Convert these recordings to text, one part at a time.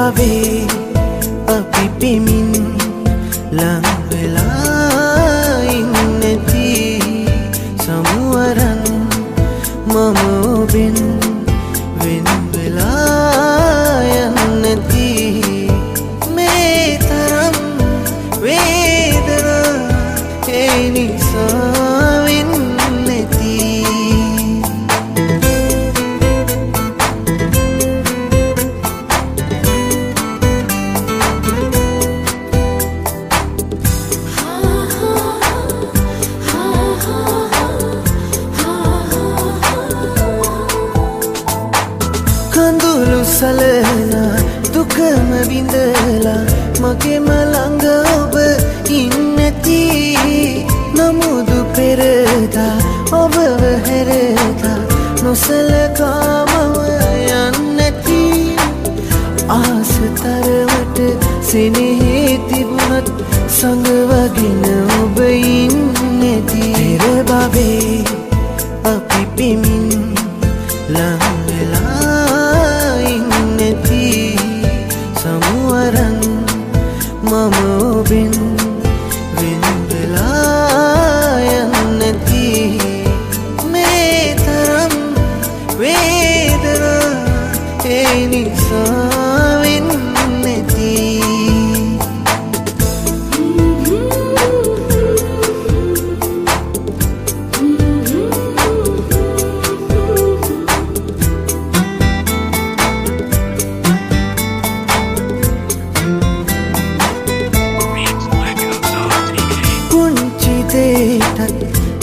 බවේ අපි පිමින් ලං වෙලා ඉන්නති සමුවරන් මම ඔබෙන් වෙන් වෙලා යන්නති මේ තරම් වේදනා ඒ නිසා වෙන්නති කඳුළු සලනා දුකම විඳලා මගේම ළඟ ඔබ ඉන්නති නමුදු පෙරදා ඔබව හැරදා නොසලකාමව යන්නති ආසතරවට සෙනෙහේ තිබුණත් සඟවගෙන ඔබ ඉන්නති පෙර බවේ අපි පිමින් ලං වෙලා ඉන්නති සමුවරන් මම ඔබෙන් වෙන් වෙලා යන්නති මේ තරම් වේදනා ඒ නිසා වෙන්නති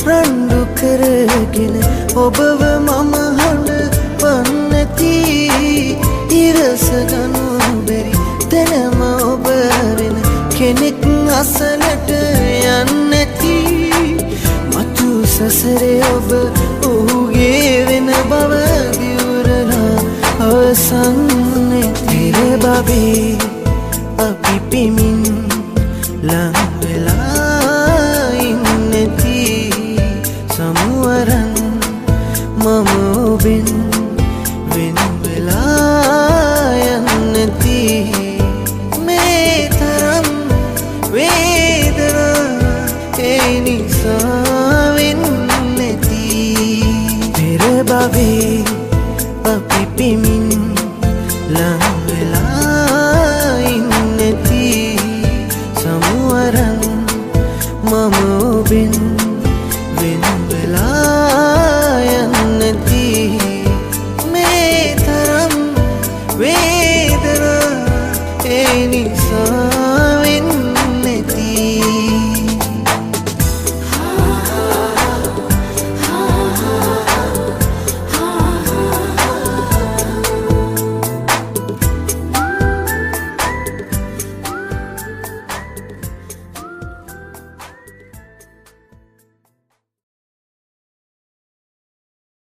රණ්ඩු කරගෙන ඔබව මම හඬ පන්නති ඉරස ගනු බැරි තැනම ඔබ වෙන කෙනෙක් අසලට යන්නති මතු සසරේ ඔබ ඔහුගේ වෙන බව දිවුරලා අවසන් පෙර බවේ අපි පිමින් ලං වෙලා ඉන්නති සමුවරන් මම ඔබෙන් වෙන් වෙලා යන්නති මේ තරම් වේදනා ඒ නිසා වෙන්නති පෙර බවේ අපි පිමින් ලං වෙලා ඉන්නති සමුවරන් මම ඔබෙන් වෙන් වෙලා යන්නති මේ තරම් වේදනා ඒ නිසා